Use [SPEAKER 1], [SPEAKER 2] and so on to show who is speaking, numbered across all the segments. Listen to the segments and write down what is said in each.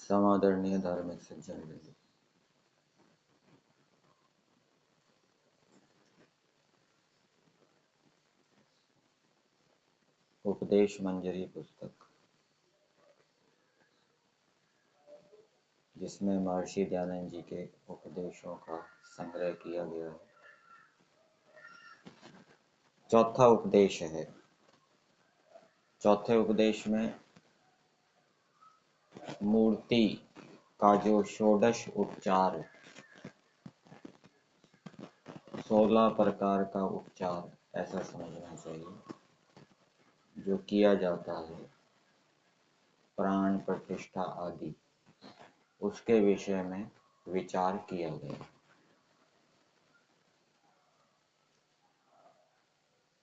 [SPEAKER 1] समादरणीय धार्मिक सज्जन वृंद, उपदेश मंजरी पुस्तक जिसमें महर्षि दयानंद जी के उपदेशों का संग्रह किया गया है। चौथा उपदेश है। चौथे उपदेश में मूर्ति का जो षोडश उपचार 16 प्रकार का उपचार ऐसा समझना चाहिए जो किया जाता है, प्राण प्रतिष्ठा आदि, उसके विषय में विचार किया गया।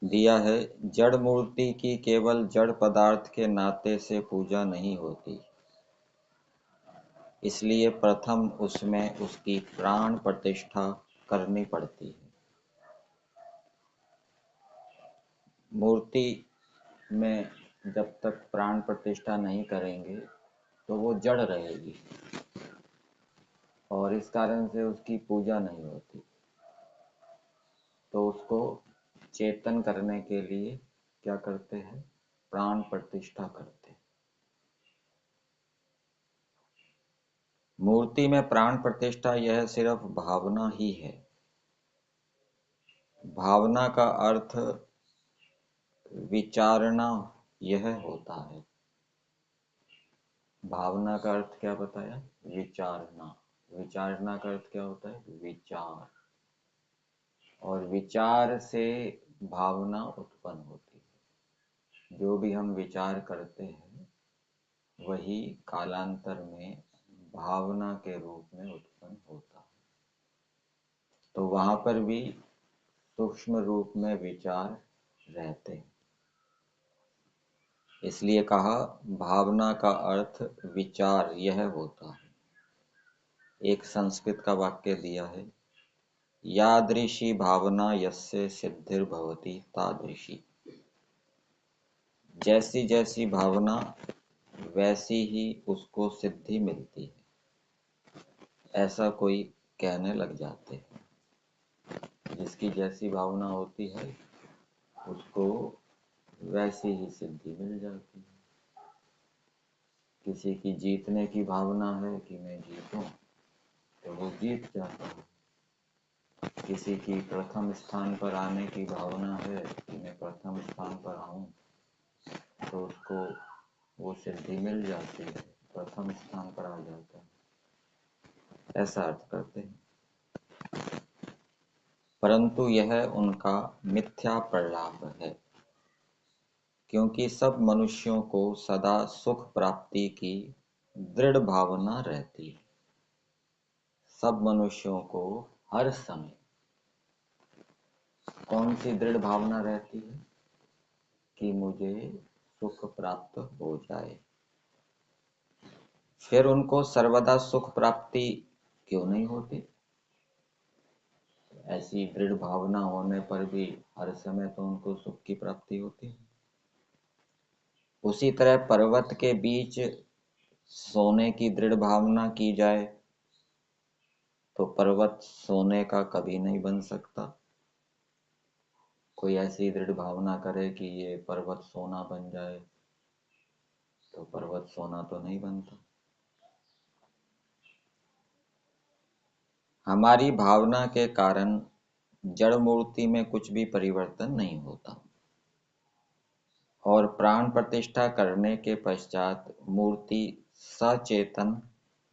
[SPEAKER 1] दिया है, जड़ मूर्ति की केवल जड़ पदार्थ के नाते से पूजा नहीं होती, इसलिए प्रथम उसमें उसकी प्राण प्रतिष्ठा करनी पड़ती है। मूर्ति में जब तक प्राण प्रतिष्ठा नहीं करेंगे तो वो जड़ रहेगी और इस कारण से उसकी पूजा नहीं होती। तो उसको चेतन करने के लिए क्या करते हैं? प्राण प्रतिष्ठा करते हैं। मूर्ति में प्राण प्रतिष्ठा यह सिर्फ भावना ही है। भावना का अर्थ विचारना यह होता है। भावना का अर्थ क्या बताया? विचारना। विचारना का अर्थ क्या होता है? विचार। और विचार से भावना उत्पन्न होती है। जो भी हम विचार करते हैं वही कालांतर में भावना के रूप में उत्पन्न होता है। तो वहां पर भी सूक्ष्म रूप में विचार रहते हैं। इसलिए कहा भावना का अर्थ विचार यह होता है। एक संस्कृत का वाक्य दिया है, यादृशी भावना यस्य सिद्धिर्भवति तादृशी। जैसी जैसी भावना वैसी ही उसको सिद्धि मिलती है, ऐसा कोई कहने लग जाते हैं। जिसकी जैसी भावना होती है उसको वैसी ही सिद्धि मिल जाती है। किसी की जीतने की भावना है कि मैं जीतूं तो वो जीत जाता है। किसी की प्रथम स्थान पर आने की भावना है कि मैं प्रथम स्थान पर आऊं तो उसको वो सिद्धि मिल जाती है, प्रथम स्थान पर आ जाता है। ऐसा अर्थ करते हैं। परंतु यह उनका मिथ्या प्रलाप है, क्योंकि सब मनुष्यों को सदा सुख प्राप्ति की दृढ़ भावना रहती है। सब मनुष्यों को हर समय कौन सी दृढ़ भावना रहती है? कि मुझे सुख प्राप्त हो जाए। फिर उनको सर्वदा सुख प्राप्ति क्यों नहीं होती? ऐसी दृढ़ भावना होने पर भी हर समय तो उनको सुख की प्राप्ति होती है। उसी तरह पर्वत के बीच सोने की दृढ़ भावना की जाए तो पर्वत सोने का कभी नहीं बन सकता। कोई ऐसी दृढ़ भावना करे कि ये पर्वत सोना बन जाए तो पर्वत सोना तो नहीं बनता। हमारी भावना के कारण जड़ मूर्ति में कुछ भी परिवर्तन नहीं होता और प्राण प्रतिष्ठा करने के पश्चात मूर्ति सचेतन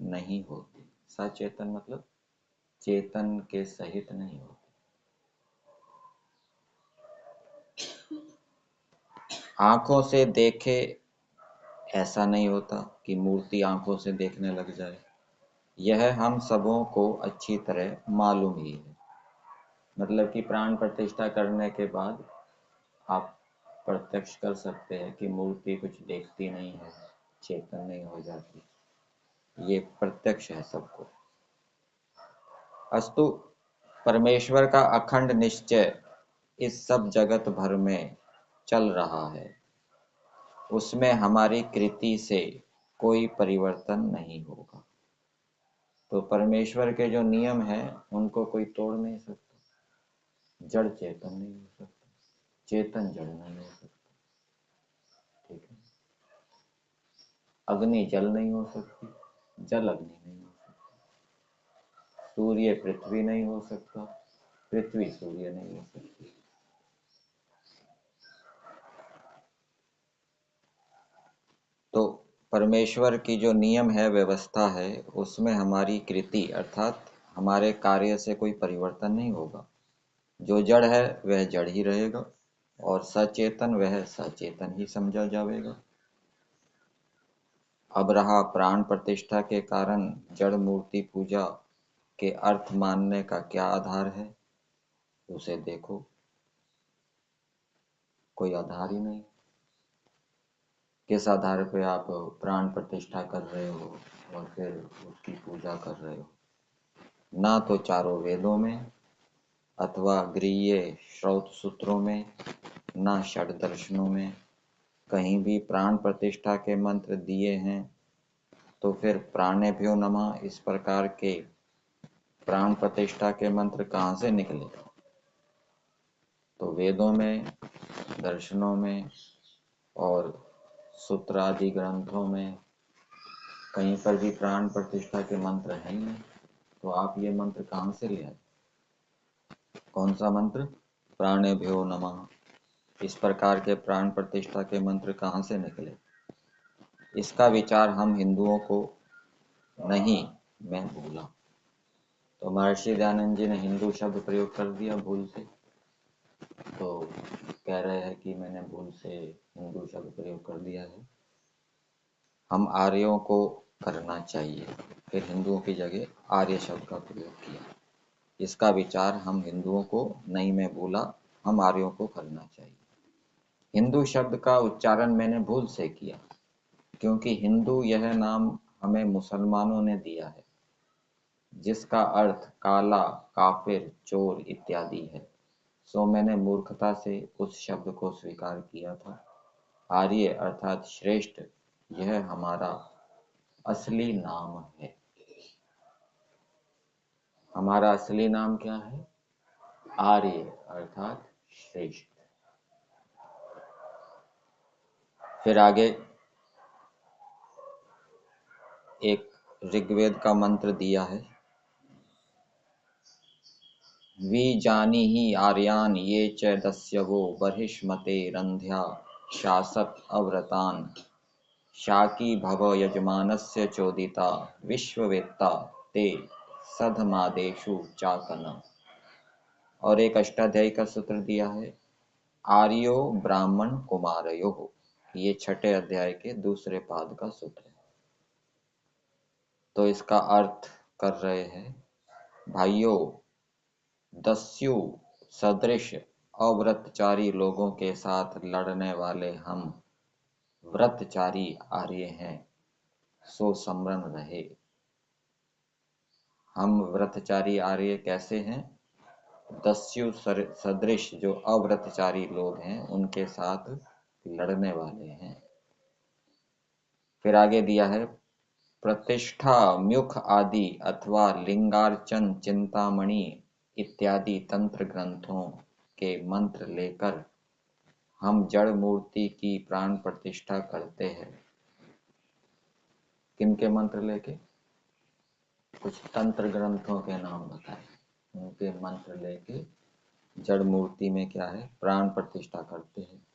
[SPEAKER 1] नहीं होती। सचेतन मतलब चेतन के सहित नहीं होती। आंखों से देखे ऐसा नहीं होता कि मूर्ति आंखों से देखने लग जाए। यह हम सबों को अच्छी तरह मालूम ही है। मतलब कि प्राण प्रतिष्ठा करने के बाद आप प्रत्यक्ष कर सकते हैं कि मूर्ति कुछ देखती नहीं है, चेतन नहीं हो जाती। ये प्रत्यक्ष है सबको। अस्तु, परमेश्वर का अखंड निश्चय इस सब जगत भर में चल रहा है। उसमें हमारी कृति से कोई परिवर्तन नहीं होगा। तो परमेश्वर के जो नियम है उनको कोई तोड़ नहीं सकता। जड़ चेतन नहीं हो सकता, चेतन जड़ नहीं हो सकता, ठीक है। अग्नि जल नहीं हो सकती, जल अग्नि नहीं हो सकती। सूर्य पृथ्वी नहीं हो सकता, पृथ्वी सूर्य नहीं हो सकती। तो परमेश्वर की जो नियम है, व्यवस्था है, उसमें हमारी कृति अर्थात हमारे कार्य से कोई परिवर्तन नहीं होगा। जो जड़ है वह जड़ ही रहेगा और सचेतन वह सचेतन ही समझा जाएगा। अब रहा प्राण प्रतिष्ठा के कारण जड़ मूर्ति पूजा के अर्थ मानने का क्या आधार है, उसे देखो। कोई आधार ही नहीं। किस आधार पे आप प्राण प्रतिष्ठा कर रहे हो और फिर उसकी पूजा कर रहे हो? ना तो चारों वेदों में अथवा गृह्य श्रौत सूत्रों में, ना षड दर्शनों में कहीं भी प्राण प्रतिष्ठा के मंत्र दिए हैं। तो फिर प्राणेभ्यो नमः इस प्रकार के प्राण प्रतिष्ठा के मंत्र कहाँ से निकले? तो वेदों में, दर्शनों में और सूत्र आदि ग्रंथों में कहीं पर भी प्राण प्रतिष्ठा के मंत्र हैं ही नहीं। तो आप ये मंत्र कहाँ से ले आए? कौन सा मंत्र? प्राणेभ्यो नमः। इस प्रकार के प्राण प्रतिष्ठा के मंत्र कहाँ से निकले? इसका विचार हम हिंदुओं को नहीं, मैं भूला। तो महर्षि दयानंद जी ने हिंदू शब्द प्रयोग कर दिया भूल से, तो कह रहे हैं कि मैंने भूल से हिंदू शब्द प्रयोग कर दिया है। हम आर्यों को करना चाहिए, फिर हिंदुओं की जगह आर्य शब्द का प्रयोग किया। इसका विचार हम हिंदुओं को नहीं, मैं भूला, हम आर्यों को करना चाहिए। हिंदू शब्द का उच्चारण मैंने भूल से किया, क्योंकि हिंदू यह नाम हमें मुसलमानों ने दिया है, जिसका अर्थ काला, काफिर, चोर इत्यादि है। सो मैंने मूर्खता से उस शब्द को स्वीकार किया था। आर्य अर्थात श्रेष्ठ, यह हमारा असली नाम है। हमारा असली नाम क्या है? आर्य अर्थात श्रेष्ठ। फिर आगे एक ऋग्वेद का मंत्र दिया है, विजानीहि आर्यान ये च दस्यवो बर्हिष्मते रंध्या शासक अव्रतान शाकी भव यजमानस्य चोदिता विश्ववेत्ता ते सधमादेशु चाकन। और एक अष्टाध्यायी का सूत्र दिया है, आर्यो ब्राह्मण कुमारयो। ये छठे अध्याय के दूसरे पाद का सूत्र है। तो इसका अर्थ कर रहे हैं, भाइयों, दस्यु सदृश अव्रतचारी लोगों के साथ लड़ने वाले हम व्रतचारी आर्य हैं, सो सम्रण रहे। हम व्रतचारी आर्य कैसे हैं? दस्यु सदृश जो अव्रतचारी लोग हैं उनके साथ लड़ने वाले हैं। फिर आगे दिया है, प्रतिष्ठा म्युख आदि अथवा लिंगार्चन चिंतामणि इत्यादि तंत्र ग्रंथों के मंत्र लेकर हम जड़ मूर्ति की प्राण प्रतिष्ठा करते हैं। किनके मंत्र लेके? कुछ तंत्र ग्रंथों के नाम बताए, उनके मंत्र लेके जड़ मूर्ति में क्या है, प्राण प्रतिष्ठा करते हैं।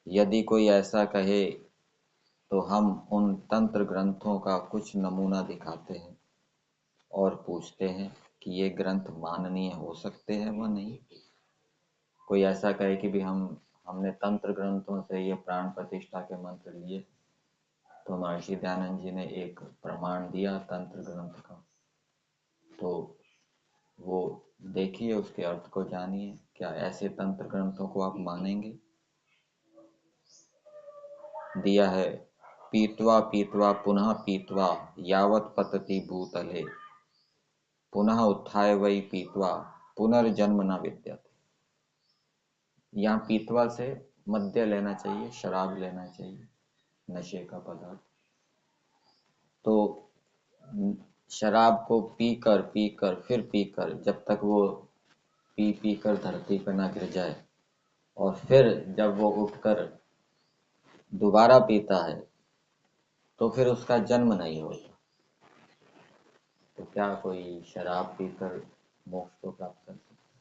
[SPEAKER 1] यदि कोई ऐसा कहे तो हम उन तंत्र ग्रंथों का कुछ नमूना दिखाते हैं और पूछते हैं कि ये ग्रंथ माननीय हो सकते हैं व नहीं। कोई ऐसा कहे कि भी हमने तंत्र ग्रंथों से ये प्राण प्रतिष्ठा के मंत्र लिए, तो महर्षि दयानंद जी ने एक प्रमाण दिया तंत्र ग्रंथ का, तो वो देखिए, उसके अर्थ को जानिए। क्या ऐसे तंत्र ग्रंथों को आप मानेंगे? दिया है, पीत्वा पीत्वा पुनः पीत्वा यावत् पतति भूतले पुनः उत्थाय वै पीत्वा पुनर्जन्म न विद्यते। यहाँ पीत्वा से मद्य लेना चाहिए, शराब लेना चाहिए, नशे का पदार्थ। तो शराब को पीकर फिर पीकर जब तक वो पी कर धरती पर ना गिर जाए, और फिर जब वो उठकर दोबारा पीता है तो फिर उसका जन्म नहीं होता। तो क्या कोई शराब पीकर मोक्ष को प्राप्त कर सकता है?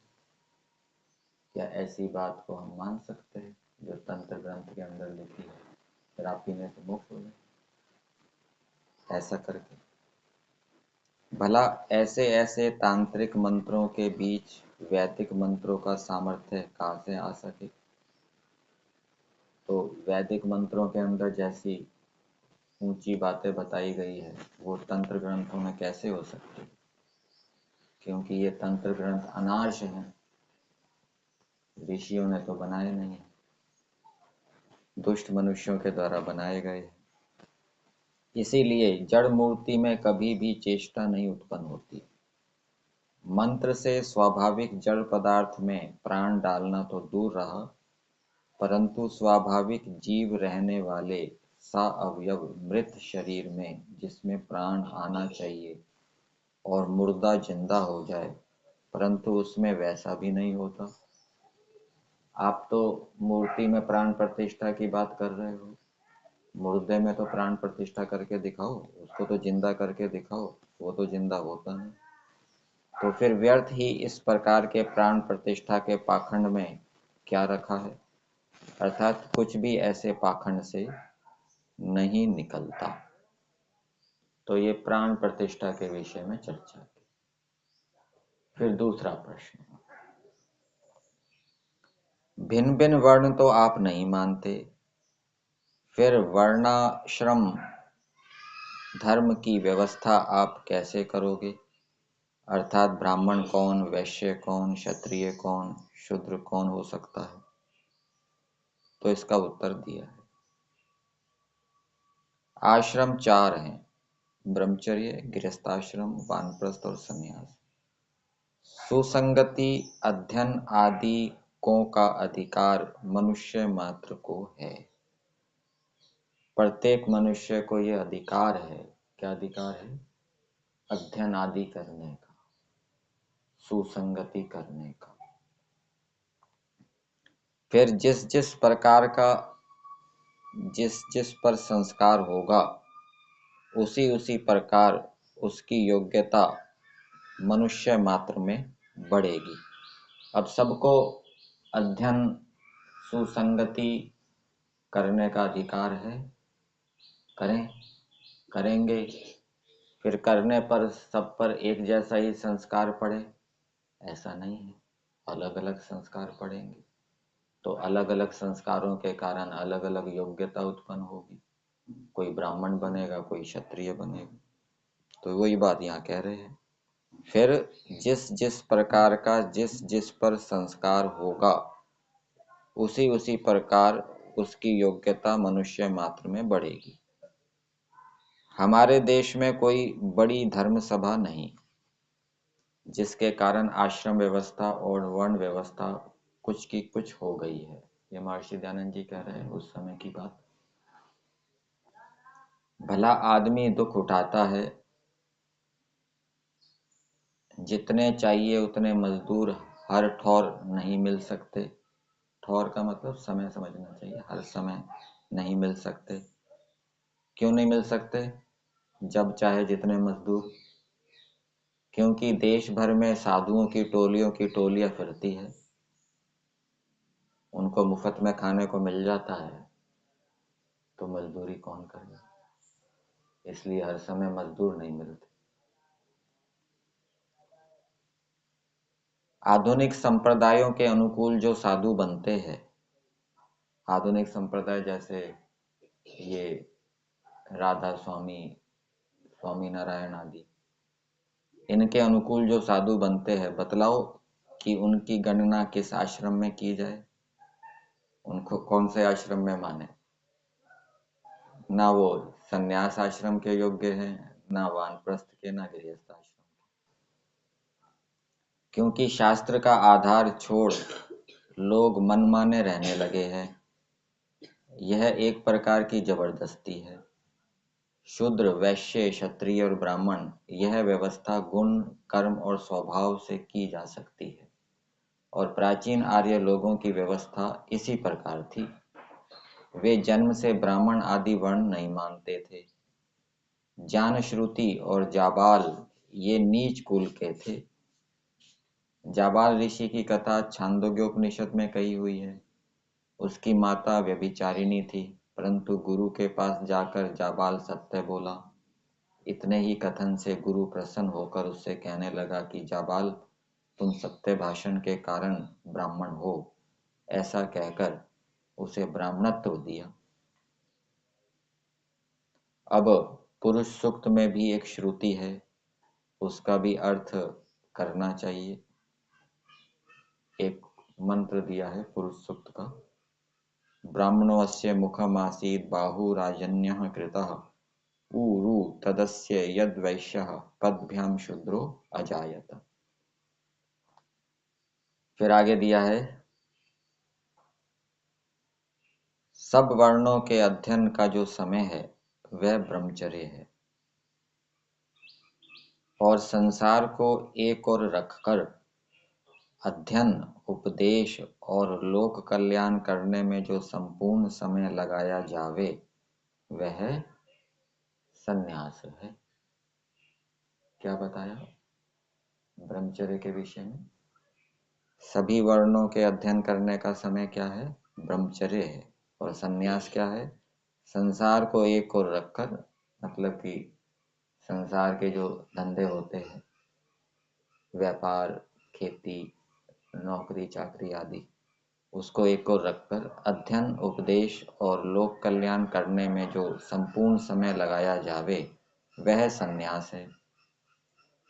[SPEAKER 1] क्या ऐसी बात को हम मान सकते हैं जो तंत्र ग्रंथ के अंदर लिखी है, शराब पीने से मोक्ष हो जाए? ऐसा करके भला ऐसे ऐसे तांत्रिक मंत्रों के बीच वैदिक मंत्रों का सामर्थ्य कहाँ से आ सके? तो वैदिक मंत्रों के अंदर जैसी ऊंची बातें बताई गई है वो तंत्र ग्रंथों में कैसे हो सकती है? क्योंकि ये तंत्र ग्रंथ अनार्ष हैं, ऋषियों ने तो बनाए नहीं है, दुष्ट मनुष्यों के द्वारा बनाए गए हैं। इसीलिए जड़ मूर्ति में कभी भी चेष्टा नहीं उत्पन्न होती। मंत्र से स्वाभाविक जड़ पदार्थ में प्राण डालना तो दूर रहा, परंतु स्वाभाविक जीव रहने वाले साअवयव मृत शरीर में जिसमें प्राण आना चाहिए और मुर्दा जिंदा हो जाए, परंतु उसमें वैसा भी नहीं होता। आप तो मूर्ति में प्राण प्रतिष्ठा की बात कर रहे हो, मुर्दे में तो प्राण प्रतिष्ठा करके दिखाओ, उसको तो जिंदा करके दिखाओ, वो तो जिंदा होता नहीं। तो फिर व्यर्थ ही इस प्रकार के प्राण प्रतिष्ठा के पाखंड में क्या रखा है? अर्थात कुछ भी ऐसे पाखंड से नहीं निकलता। तो ये प्राण प्रतिष्ठा के विषय में चर्चा की। फिर दूसरा प्रश्न, भिन्न भिन्न वर्ण तो आप नहीं मानते, फिर वर्णाश्रम धर्म की व्यवस्था आप कैसे करोगे? अर्थात ब्राह्मण कौन, वैश्य कौन, क्षत्रिय कौन, शूद्र कौन हो सकता है? तो इसका उत्तर दिया है। आश्रम 4 हैं, ब्रह्मचर्य, गृहस्थाश्रम, वानप्रस्थ और संन्यास। सुसंगति अध्ययन आदि को का अधिकार मनुष्य मात्र को है। प्रत्येक मनुष्य को यह अधिकार है। क्या अधिकार है? अध्ययन आदि करने का, सुसंगति करने का। फिर जिस जिस प्रकार का जिस जिस पर संस्कार होगा उसी उसी प्रकार उसकी योग्यता मनुष्य मात्र में बढ़ेगी। अब सबको अध्ययन सुसंगति करने का अधिकार है, करें, करेंगे। फिर करने पर सब पर एक जैसा ही संस्कार पड़े, ऐसा नहीं है, अलग अलग संस्कार पड़ेंगे। तो अलग अलग संस्कारों के कारण अलग अलग योग्यता उत्पन्न होगी। कोई ब्राह्मण बनेगा, कोई क्षत्रिय बनेगा। तो वही बात यहाँ कह रहे हैं। फिर जिस जिस प्रकार का जिस जिस पर संस्कार होगा उसी उसी प्रकार उसकी योग्यता मनुष्य मात्र में बढ़ेगी। हमारे देश में कोई बड़ी धर्म सभा नहीं, जिसके कारण आश्रम व्यवस्था और वर्ण व्यवस्था कुछ की कुछ हो गई है। ये महर्षि दयानंद जी कह रहे हैं उस समय की बात। भला आदमी दुख उठाता है, जितने चाहिए उतने मजदूर हर ठौर नहीं मिल सकते। ठौर का मतलब समय समझना चाहिए, हर समय नहीं मिल सकते। क्यों नहीं मिल सकते? जब चाहे जितने मजदूर। क्योंकि देश भर में साधुओं की टोलियां फिरती है, उनको मुफ्त में खाने को मिल जाता है, तो मजदूरी कौन करे? इसलिए हर समय मजदूर नहीं मिलते। आधुनिक संप्रदायों के अनुकूल जो साधु बनते हैं, आधुनिक संप्रदाय जैसे ये राधा स्वामी, स्वामी नारायण आदि, इनके अनुकूल जो साधु बनते हैं, बतलाओ कि उनकी गणना किस आश्रम में की जाए, उनको कौन से आश्रम में माने? ना वो संन्यास आश्रम के योग्य हैं, ना वानप्रस्थ के, ना गृहस्थ आश्रम के। क्योंकि शास्त्र का आधार छोड़ लोग मनमाने रहने लगे हैं। यह एक प्रकार की जबरदस्ती है। शूद्र, वैश्य, क्षत्रिय और ब्राह्मण, यह व्यवस्था गुण, कर्म और स्वभाव से की जा सकती है। और प्राचीन आर्य लोगों की व्यवस्था इसी प्रकार थी। वे जन्म से ब्राह्मण आदि वर्ण नहीं मानते थे। जान, श्रुति और जाबाल ये नीच कुल के थे। जाबाल ऋषि की कथा छांदोग्योपनिषद में कही हुई है। उसकी माता व्यभिचारिणी थी, परंतु गुरु के पास जाकर जाबाल सत्य बोला। इतने ही कथन से गुरु प्रसन्न होकर उससे कहने लगा कि जाबाल, तुम सत्य भाषण के कारण ब्राह्मण हो। ऐसा कहकर उसे ब्राह्मणत्व दिया। अब पुरुष सूक्त में भी एक श्रुति है, उसका भी अर्थ करना चाहिए। एक मंत्र दिया है पुरुष सूक्त का। ब्राह्मणोऽस्य मुखमासीत् बाहुराजन्यः कृतः ऊरु तदस्य यद वैश्यः पदभ्याम शूद्रो अजायत। फिर आगे दिया है, सब वर्णों के अध्ययन का जो समय है वह ब्रह्मचर्य है, और संसार को एक ओर रखकर अध्ययन, उपदेश और लोक कल्याण करने में जो संपूर्ण समय लगाया जावे वह संन्यास है। क्या बताया ब्रह्मचर्य के विषय में? सभी वर्णों के अध्ययन करने का समय क्या है? ब्रह्मचर्य है। और संन्यास क्या है? संसार को एक ओर रखकर, मतलब कि संसार के जो धंधे होते हैं, व्यापार, खेती, नौकरी चाकरी आदि, उसको एक ओर रखकर अध्ययन, उपदेश और लोक कल्याण करने में जो संपूर्ण समय लगाया जावे वह संन्यास है।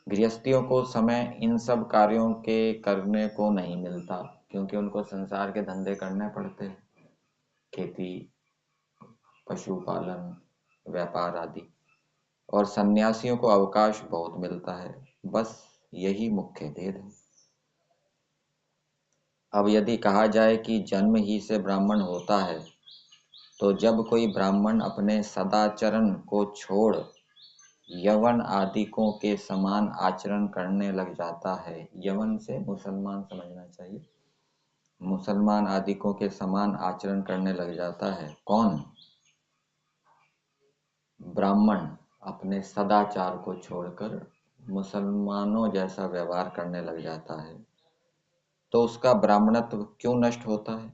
[SPEAKER 1] गृहस्थियों को समय इन सब कार्यों के करने को नहीं मिलता, क्योंकि उनको संसार के धंधे करने पड़ते हैं, खेती, पशुपालन, व्यापार आदि। और सन्यासियों को अवकाश बहुत मिलता है। बस यही मुख्य भेद है। अब यदि कहा जाए कि जन्म ही से ब्राह्मण होता है, तो जब कोई ब्राह्मण अपने सदाचरण को छोड़ यवन आदिकों के समान आचरण करने लग जाता है, यवन से मुसलमान समझना चाहिए, मुसलमान आदिकों के समान आचरण करने लग जाता है। कौन? ब्राह्मण अपने सदाचार को छोड़कर मुसलमानों जैसा व्यवहार करने लग जाता है, तो उसका ब्राह्मणत्व क्यों नष्ट होता है?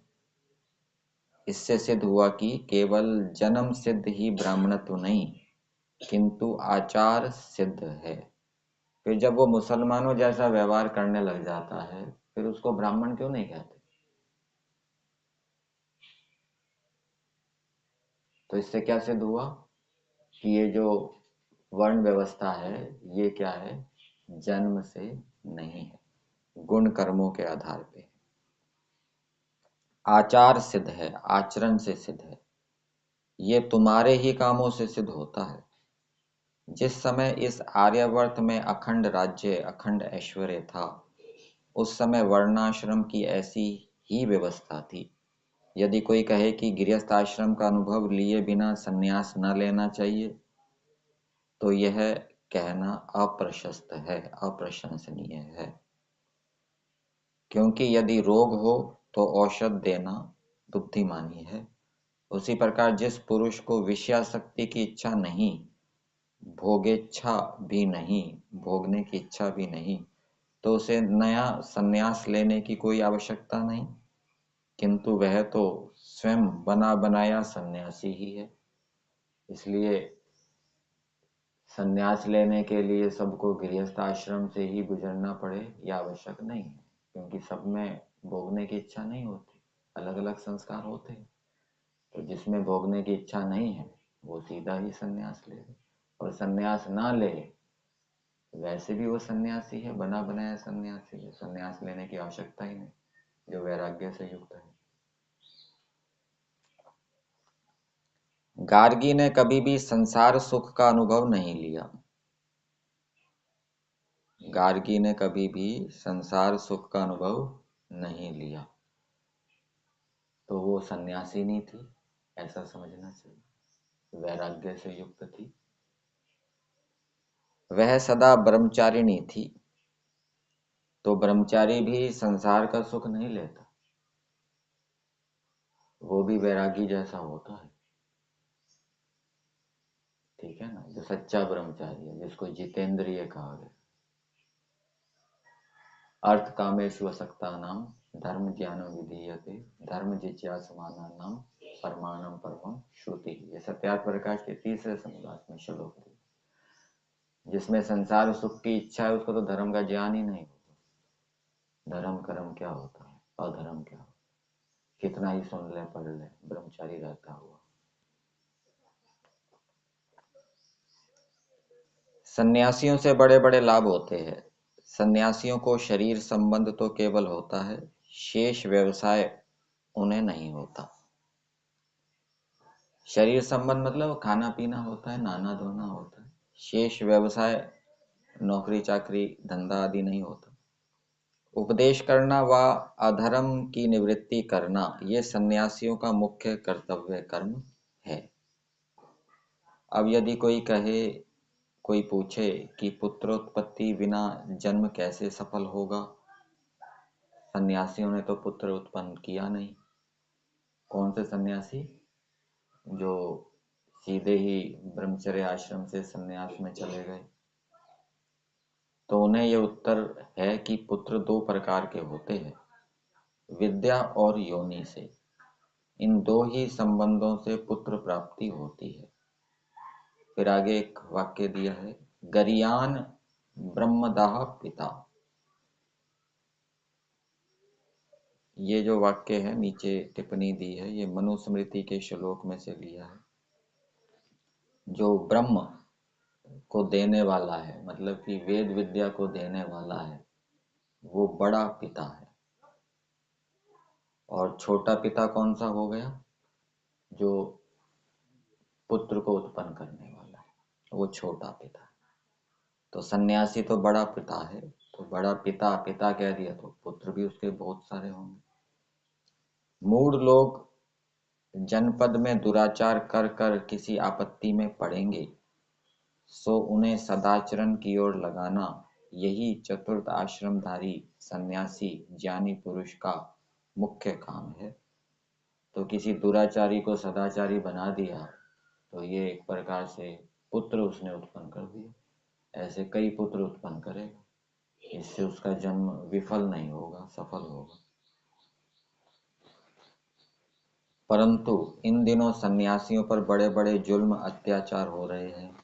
[SPEAKER 1] इससे सिद्ध हुआ कि केवल जन्म सिद्ध ही ब्राह्मणत्व नहीं, किंतु आचार सिद्ध है। फिर जब वो मुसलमानों जैसा व्यवहार करने लग जाता है, फिर उसको ब्राह्मण क्यों नहीं कहते? तो इससे क्या सिद्ध हुआ कि ये जो वर्ण व्यवस्था है ये क्या है? जन्म से नहीं है, गुण कर्मों के आधार पे आचार सिद्ध है, आचरण से सिद्ध है। ये तुम्हारे ही कामों से सिद्ध होता है। जिस समय इस आर्यावर्त में अखंड राज्य, अखंड ऐश्वर्य था, उस समय वर्णाश्रम की ऐसी ही व्यवस्था थी। यदि कोई कहे कि गृहस्थ आश्रम का अनुभव लिए बिना संन्यास न लेना चाहिए, तो यह कहना अप्रशस्त है, अप्रशंसनीय है। क्योंकि यदि रोग हो तो औषध देना बुद्धिमानी है। उसी प्रकार जिस पुरुष को विषयासक्ति की इच्छा नहीं, भोगेच्छा भी नहीं, भोगने की इच्छा भी नहीं, तो उसे नया संन्यास लेने की कोई आवश्यकता नहीं, किंतु वह तो स्वयं बना बनाया सन्यासी ही है। इसलिए संन्यास लेने के लिए सबको गृहस्थ आश्रम से ही गुजरना पड़े यह आवश्यक नहीं है, क्योंकि सब में भोगने की इच्छा नहीं होती, अलग अलग संस्कार होते हैं। तो जिसमें भोगने की इच्छा नहीं है वो सीधा ही संन्यास ले ले, और संन्यास ना ले वैसे भी वो सन्यासी है, बना बनाया सन्यासी है, संन्यास लेने की आवश्यकता ही नहीं, जो वैराग्य से युक्त है। गार्गी ने कभी भी संसार सुख का अनुभव नहीं लिया। गार्गी ने कभी भी संसार सुख का अनुभव नहीं लिया, तो वो सन्यासी नहीं थी, ऐसा समझना चाहिए, वैराग्य से युक्त थी। वह सदा ब्रह्मचारिणी थी। तो ब्रह्मचारी भी संसार का सुख नहीं लेता, वो भी वैरागी जैसा होता है। ठीक है ना, जो सच्चा ब्रह्मचारी है, जिसको जितेंद्रिय कहा गया। अर्थ कामेषु असक्तानां धर्म ज्ञानम विधीयते धर्म जिज्ञासमानानां परमाणम परमम श्रुति। ये सत्यार्थ प्रकाश के तीसरे संवाद में श्लोक है। जिसमें संसार सुख की इच्छा है, उसको तो धर्म का ज्ञान ही नहीं होगा। धर्म कर्म क्या होता है, अधर्म क्या होता है, कितना ही सुन ले पढ़ ले, ब्रह्मचारी रहता हुआ। सन्यासियों से बड़े बड़े लाभ होते हैं। सन्यासियों को शरीर संबंध तो केवल होता है, शेष व्यवसाय उन्हें नहीं होता। शरीर संबंध मतलब खाना पीना होता है, नहाना धोना होता है। शेष व्यवसाय, नौकरी चाकरी धंधा आदि नहीं होता। उपदेश करना व अधर्म की निवृत्ति करना, ये सन्यासियों का मुख्य कर्तव्य कर्म है। अब यदि कोई कहे, कोई पूछे कि पुत्रोत्पत्ति बिना जन्म कैसे सफल होगा, सन्यासियों ने तो पुत्र उत्पन्न किया नहीं। कौन से सन्यासी? जो सीधे ही ब्रह्मचर्य आश्रम से सन्यास में चले गए। तो उन्हें यह उत्तर है कि पुत्र दो प्रकार के होते हैं, विद्या और योनि से। इन दो ही संबंधों से पुत्र प्राप्ति होती है। फिर आगे एक वाक्य दिया है, गरियान ब्रह्मदाह पिता। ये जो वाक्य है, नीचे टिप्पणी दी है, ये मनुस्मृति के श्लोक में से लिया है। जो ब्रह्म को देने वाला है, मतलब कि वेद विद्या को देने वाला है, वो बड़ा पिता है। और छोटा पिता कौन सा हो गया? जो पुत्र को उत्पन्न करने वाला है, वो छोटा पिता है। तो सन्यासी तो बड़ा पिता है, तो बड़ा पिता पिता कह दिया तो पुत्र भी उसके बहुत सारे होंगे। मूढ़ लोग जनपद में दुराचार कर कर किसी आपत्ति में पड़ेंगे, सो उन्हें सदाचरण की ओर लगाना, यही चतुर्थ आश्रमधारी सन्यासी ज्ञानी पुरुष का मुख्य काम है। तो किसी दुराचारी को सदाचारी बना दिया, तो ये एक प्रकार से पुत्र उसने उत्पन्न कर दिया। ऐसे कई पुत्र उत्पन्न करेगा, इससे उसका जन्म विफल नहीं होगा, सफल होगा। परंतु इन दिनों सन्यासियों पर बड़े बड़े जुल्म अत्याचार हो रहे हैं।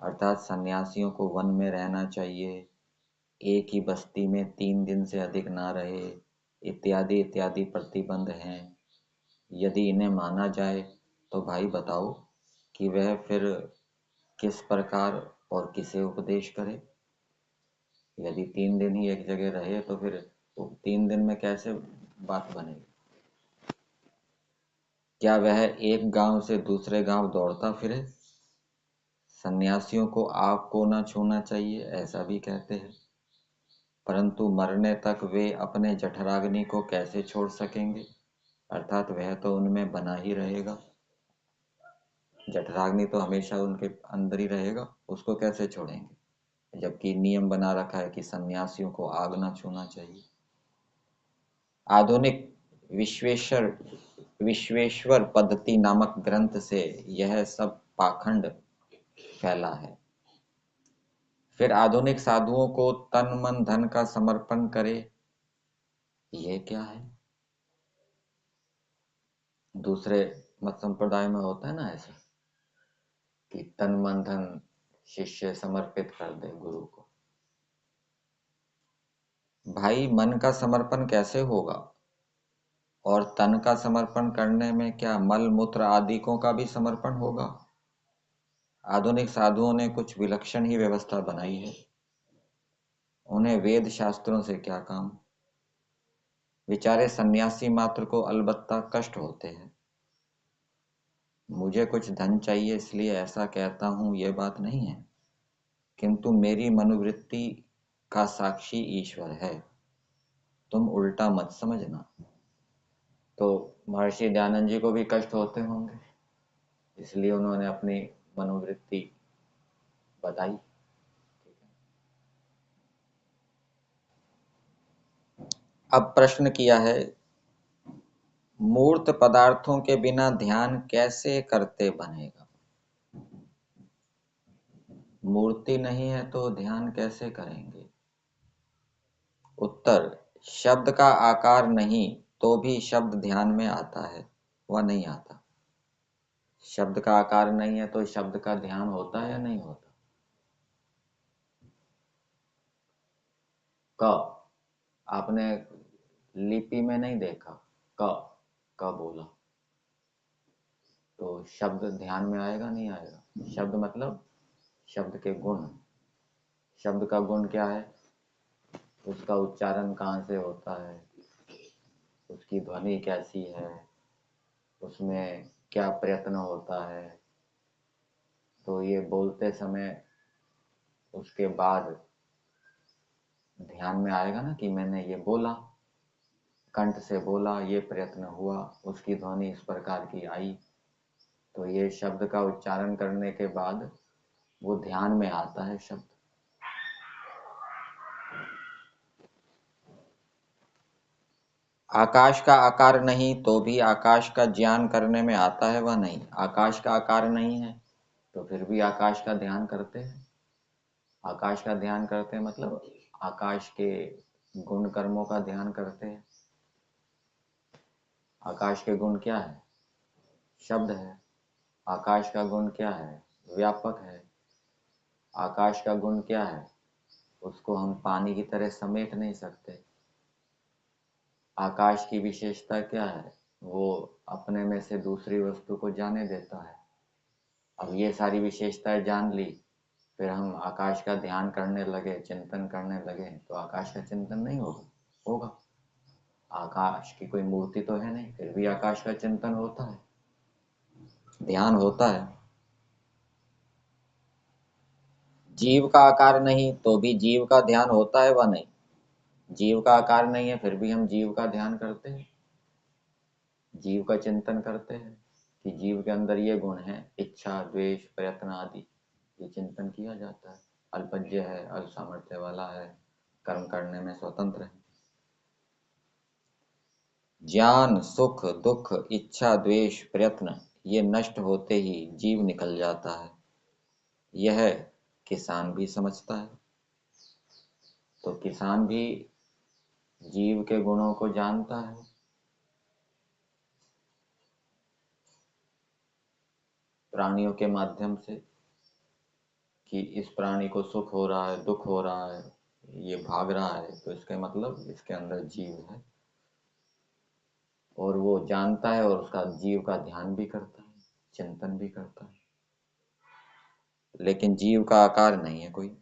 [SPEAKER 1] अर्थात सन्यासियों को वन में रहना चाहिए, एक ही बस्ती में 3 दिन से अधिक ना रहे, इत्यादि इत्यादि प्रतिबंध हैं। यदि इन्हें माना जाए तो भाई बताओ कि वह फिर किस प्रकार और किसे उपदेश करे। यदि 3 दिन ही एक जगह रहे तो फिर 3 दिन में कैसे बात बनेगी? क्या वह एक गांव से दूसरे गांव दौड़ता फिरे? सन्यासियों को आग को न छूना चाहिए, ऐसा भी कहते हैं। परंतु मरने तक वे अपने जठराग्नि को कैसे छोड़ सकेंगे? अर्थात वह तो उनमें बना ही रहेगा, जठराग्नि तो हमेशा उनके अंदर ही रहेगा, उसको कैसे छोड़ेंगे? जबकि नियम बना रखा है कि सन्यासियों को आग ना छूना चाहिए। आधुनिक विश्वेश्वर पद्धति नामक ग्रंथ से यह सब पाखंड फैला है। फिर आधुनिक साधुओं को तन मन धन का समर्पण करे, यह क्या है? दूसरे मत संप्रदाय में होता है ना ऐसा कि तन मन धन शिष्य समर्पित कर दे गुरु को। भाई मन का समर्पण कैसे होगा? और तन का समर्पण करने में क्या मल मूत्र आदिकों का भी समर्पण होगा? आधुनिक साधुओं ने कुछ विलक्षण ही व्यवस्था बनाई है। उन्हें वेद शास्त्रों से क्या काम? बेचारे सन्यासी मात्र को अलबत्ता कष्ट होते हैं। मुझे कुछ धन चाहिए इसलिए ऐसा कहता हूं, यह बात नहीं है, किंतु मेरी मनोवृत्ति का साक्षी ईश्वर है, तुम उल्टा मत समझना। तो महर्षि दयानंद जी को भी कष्ट होते होंगे, इसलिए उन्होंने अपनी मनोवृत्ति बताई। अब प्रश्न किया है, मूर्त पदार्थों के बिना ध्यान कैसे करते बनेगा? मूर्ति नहीं है तो ध्यान कैसे करेंगे? उत्तर, शब्द का आकार नहीं तो भी शब्द ध्यान में आता है, वह नहीं आता। शब्द का आकार नहीं है तो शब्द का ध्यान होता है या नहीं होता? क आपने लिपि में नहीं देखा, क बोला तो शब्द ध्यान में आएगा नहीं आएगा? शब्द मतलब शब्द के गुण। शब्द का गुण क्या है? उसका उच्चारण कहाँ से होता है, उसकी ध्वनि कैसी है, उसमें क्या प्रयत्न होता है। तो ये बोलते समय उसके बाद ध्यान में आएगा ना कि मैंने ये बोला, कंठ से बोला, ये प्रयत्न हुआ, उसकी ध्वनि इस प्रकार की आई। तो ये शब्द का उच्चारण करने के बाद वो ध्यान में आता है शब्द। आकाश का आकार नहीं तो भी आकाश का ज्ञान करने में आता है वह नहीं? आकाश का आकार नहीं है तो फिर भी आकाश का ध्यान करते हैं। आकाश का ध्यान करते हैं मतलब आकाश के गुण कर्मों का ध्यान करते हैं। आकाश के गुण क्या है? शब्द है। आकाश का गुण क्या है? व्यापक है। आकाश का गुण क्या है? उसको हम पानी की तरह समेट नहीं सकते। आकाश की विशेषता क्या है? वो अपने में से दूसरी वस्तु को जाने देता है। अब ये सारी विशेषताएं जान ली, फिर हम आकाश का ध्यान करने लगे, चिंतन करने लगे, तो आकाश का चिंतन नहीं होगा? होगा। आकाश की कोई मूर्ति तो है नहीं, फिर भी आकाश का चिंतन होता है, ध्यान होता है। जीव का आकार नहीं तो भी जीव का ध्यान होता है व नहीं? जीव का आकार नहीं है फिर भी हम जीव का ध्यान करते हैं, जीव का चिंतन करते हैं कि जीव के अंदर ये गुण है, इच्छा, द्वेष, प्रयत्न आदि, ये चिंतन किया जाता है। अल्पज्ञ है, अल्प सामर्थ्य वाला है, कर्म करने में स्वतंत्र है। ज्ञान, सुख, दुख, इच्छा, द्वेष, प्रयत्न ये नष्ट होते ही जीव निकल जाता है। यह किसान भी समझता है। तो किसान भी जीव के गुणों को जानता है। प्राणियों के माध्यम से कि इस प्राणी को सुख हो रहा है, दुख हो रहा है, ये भाग रहा है, तो इसके मतलब इसके अंदर जीव है। और वो जानता है और उसका जीव का ध्यान भी करता है, चिंतन भी करता है। लेकिन जीव का आकार नहीं है कोई।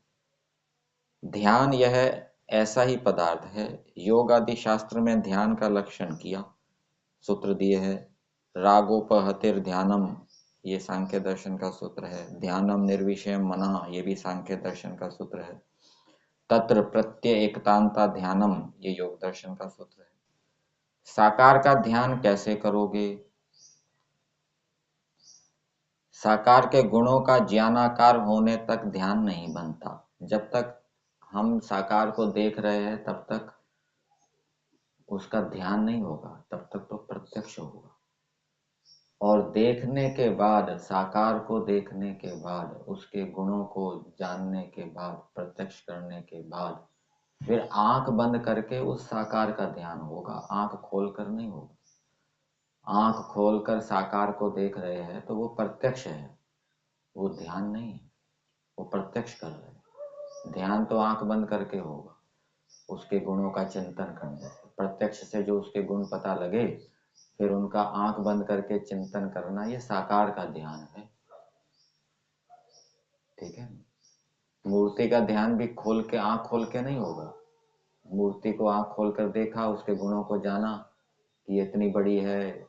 [SPEAKER 1] ध्यान यह ऐसा ही पदार्थ है। योग आदि शास्त्र में ध्यान का लक्षण किया, सूत्र दिए है। रागोपहतिर ध्यानम, ये सांख्य दर्शन का सूत्र है। ध्यानम निर्विषयम मनः, ये भी सांख्य दर्शन का सूत्र है। तत्र प्रत्यय एकतांता ध्यानम, ये योग दर्शन का सूत्र है। साकार का ध्यान कैसे करोगे? साकार के गुणों का ज्ञानाकार होने तक ध्यान नहीं बनता। जब तक हम साकार को देख रहे हैं तब तक उसका ध्यान नहीं होगा, तब तक तो प्रत्यक्ष होगा। और देखने के बाद, साकार को देखने के बाद, उसके गुणों को जानने के बाद, प्रत्यक्ष करने के बाद फिर आंख बंद करके उस साकार का ध्यान होगा, आंख खोलकर नहीं होगा। आंख खोलकर साकार को देख रहे हैं तो वो प्रत्यक्ष है, वो ध्यान नहीं है, वो प्रत्यक्ष कर रहे हैं। ध्यान तो आंख बंद करके होगा, उसके गुणों का चिंतन करने से। प्रत्यक्ष से जो उसके गुण पता लगे फिर उनका आंख बंद करके चिंतन करना, ये साकार का ध्यान है। ठीक है। मूर्ति का ध्यान भी खोल के, आंख खोल के नहीं होगा। मूर्ति को आंख खोलकर देखा, उसके गुणों को जाना कि इतनी बड़ी है,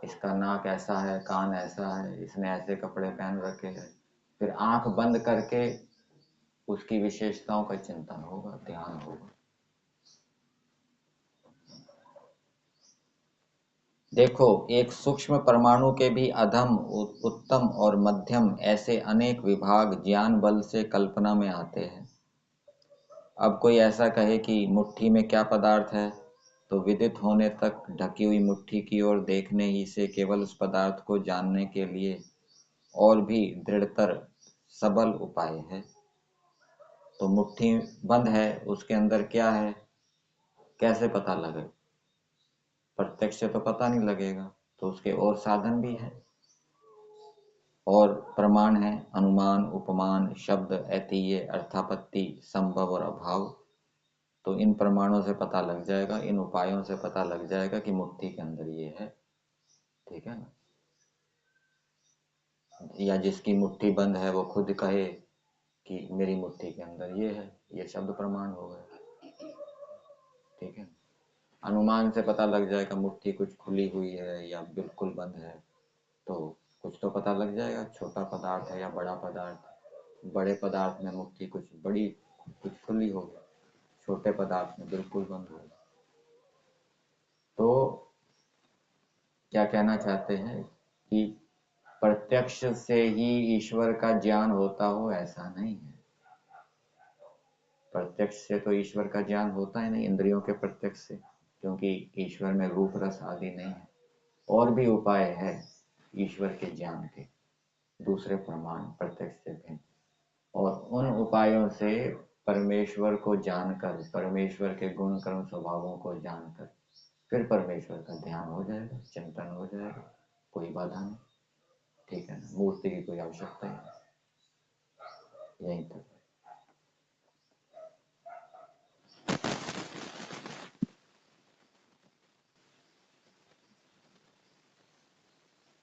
[SPEAKER 1] इसका नाक ऐसा है, कान ऐसा है, इसने ऐसे कपड़े पहन रखे हैं, फिर आंख बंद करके उसकी विशेषताओं का चिंतन होगा, ध्यान होगा। देखो, एक सूक्ष्म परमाणु के भी अधम, उत्तम और मध्यम ऐसे अनेक विभाग ज्ञान बल से कल्पना में आते हैं। अब कोई ऐसा कहे कि मुट्ठी में क्या पदार्थ है, तो विदित होने तक ढकी हुई मुट्ठी की ओर देखने ही से केवल उस पदार्थ को जानने के लिए और भी दृढ़तर सबल उपाय है। तो मुट्ठी बंद है, उसके अंदर क्या है, कैसे पता लगे? प्रत्यक्ष से तो पता नहीं लगेगा, तो उसके और साधन भी हैं और प्रमाण है, अनुमान, उपमान, शब्द, ऐतीय, अर्थापत्ति, संभव और अभाव। तो इन प्रमाणों से पता लग जाएगा, इन उपायों से पता लग जाएगा कि मुट्ठी के अंदर ये है। ठीक है ना? या जिसकी मुट्ठी बंद है वो खुद कहे कि मेरी मुट्ठी के अंदर ये है, ये शब्द प्रमाण हो गए। ठीक है? अनुमान से पता लग जाएगा मुट्ठी कुछ खुली हुई है या बिल्कुल बंद है, तो कुछ तो पता लग जाएगा, छोटा पदार्थ है या बड़ा पदार्थ। बड़े पदार्थ में मुट्ठी कुछ बड़ी, कुछ खुली होगी, छोटे पदार्थ में बिल्कुल बंद होगी। तो क्या कहना चाहते हैं कि प्रत्यक्ष से ही ईश्वर का ज्ञान होता हो, ऐसा नहीं है। प्रत्यक्ष से तो ईश्वर का ज्ञान होता है नहीं, इंद्रियों के प्रत्यक्ष से, क्योंकि ईश्वर में रूप रस आदि नहीं है। और भी उपाय है ईश्वर के ज्ञान के, दूसरे प्रमाण प्रत्यक्ष से भिन्न, और उन उपायों से परमेश्वर को जानकर, परमेश्वर के गुण कर्म स्वभावों को जानकर फिर परमेश्वर का ध्यान हो जाएगा, चिंतन हो जाएगा, कोई बाधा नहीं। ठीक है ना? मूर्ति की कोई आवश्यकता ही नहीं। यहीं तक।